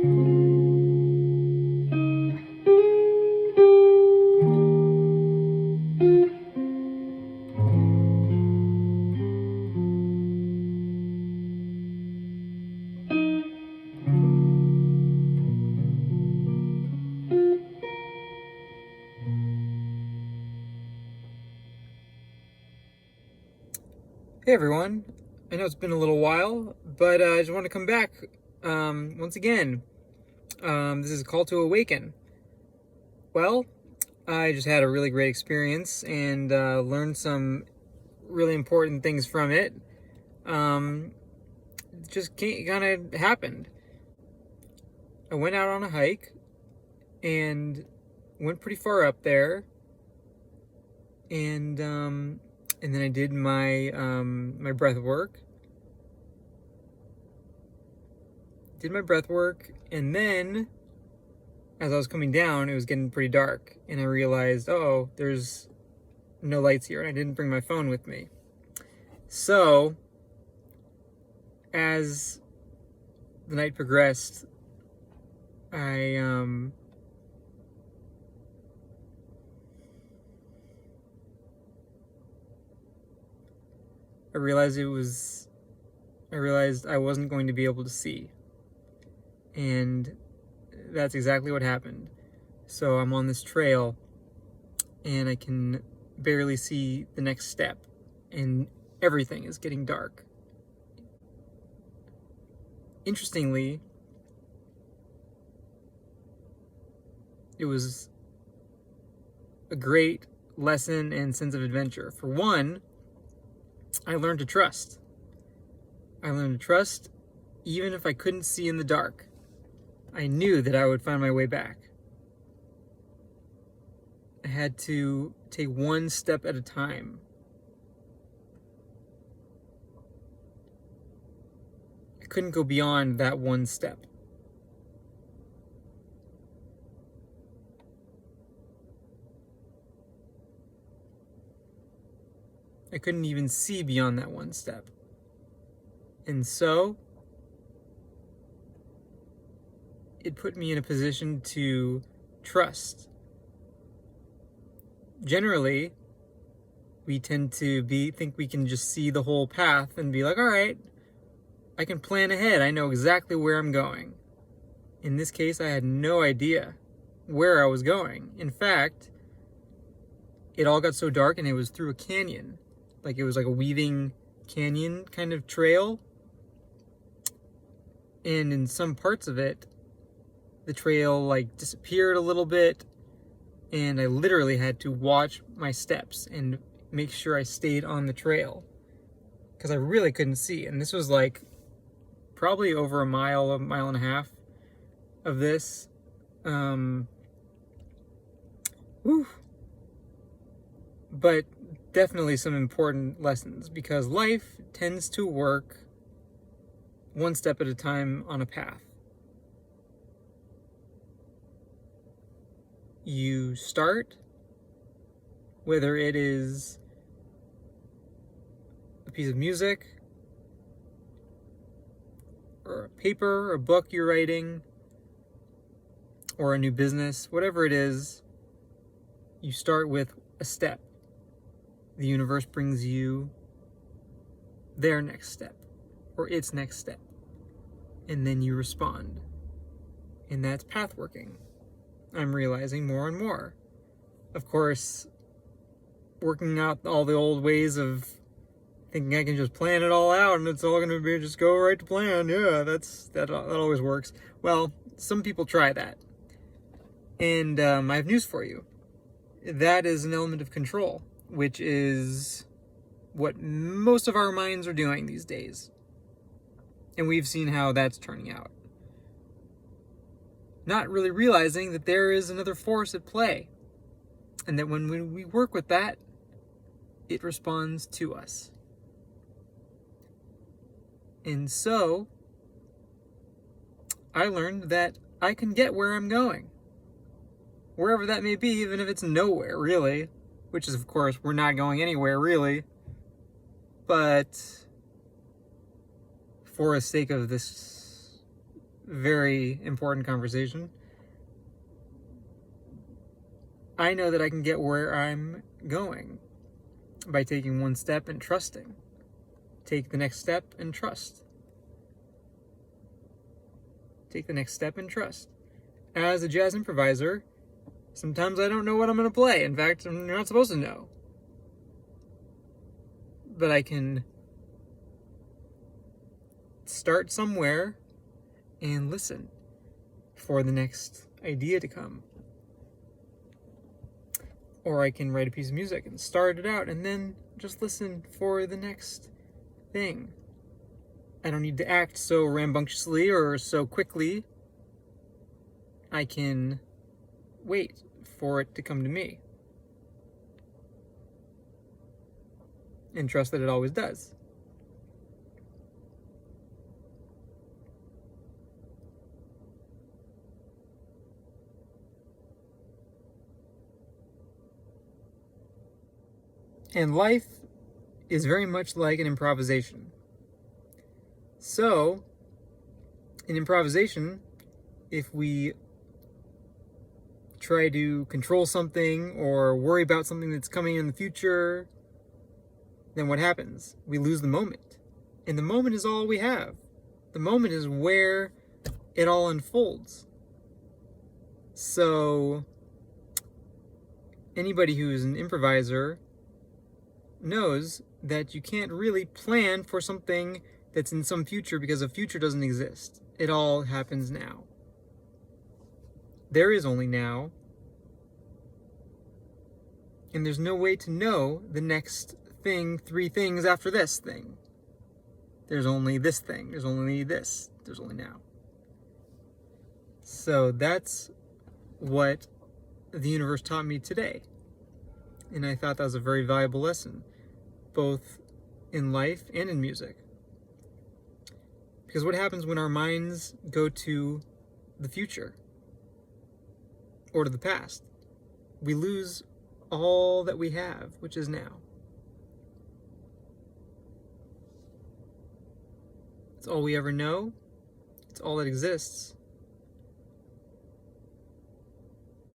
Hey everyone, I know it's been a little while, but I just want to come back once again. This is a call to awaken. Well, I just had a really great experience and learned some really important things from it. Just kind of happened. I went out on a hike and went pretty far up there, and then I did my my breath work. And then as I was coming down, it was getting pretty dark, and I realized, oh, there's no lights here, and I didn't bring my phone with me. So as the night progressed, I realized I wasn't going to be able to see. And that's exactly what happened. So I'm on this trail and I can barely see the next step, and everything is getting dark. Interestingly, it was a great lesson and sense of adventure. For one, I learned to trust. Even if I couldn't see in the dark. I knew that I would find my way back. I had to take one step at a time. I couldn't go beyond that one step. I couldn't even see beyond that one step. And so it put me in a position to trust. Generally, we tend to think we can just see the whole path and be like, all right, I can plan ahead. I know exactly where I'm going. In this case, I had no idea where I was going. In fact, it all got so dark, and it was through a canyon. Like it was like a weaving canyon kind of trail. And in some parts of it, the trail like disappeared a little bit, and I literally had to watch my steps and make sure I stayed on the trail because I really couldn't see. And this was like probably over a mile and a half of this. But definitely some important lessons, because life tends to work one step at a time on a path. You start, whether it is a piece of music or a paper or a book you're writing or a new business, whatever it is, you start with a step. The universe brings you their next step or its next step, and then you respond. And that's path working. I'm realizing more and more. Of course, working out all the old ways of thinking I can just plan it all out and it's all going to be just go right to plan. Yeah, that always works. Well, some people try that. And I have news for you. That is an element of control, which is what most of our minds are doing these days. And we've seen how that's turning out. Not really realizing that there is another force at play, and that when we work with that, it responds to us. And so I learned that I can get where I'm going, wherever that may be, even if it's nowhere really, which is, of course, we're not going anywhere really. But for the sake of this very important conversation, I know that I can get where I'm going by taking one step and trusting. Take the next step and trust. Take the next step and trust. As a jazz improviser, sometimes I don't know what I'm going to play. In fact, I'm not supposed to know. But I can start somewhere and listen for the next idea to come. Or I can write a piece of music and start it out and then just listen for the next thing. I don't need to act so rambunctiously or so quickly. I can wait for it to come to me and trust that it always does. And life is very much like an improvisation. So, in improvisation, if we try to control something or worry about something that's coming in the future, then what happens? We lose the moment. And the moment is all we have. The moment is where it all unfolds. So, anybody who's an improviser knows that you can't really plan for something that's in some future because the future doesn't exist. It all happens now. There is only now. And there's no way to know the next thing, 3 things after this thing. There's only this thing. There's only this. There's only now. So that's what the universe taught me today. And I thought that was a very valuable lesson, both in life and in music. Because what happens when our minds go to the future or to the past? We lose all that we have, which is now. It's all we ever know. It's all that exists.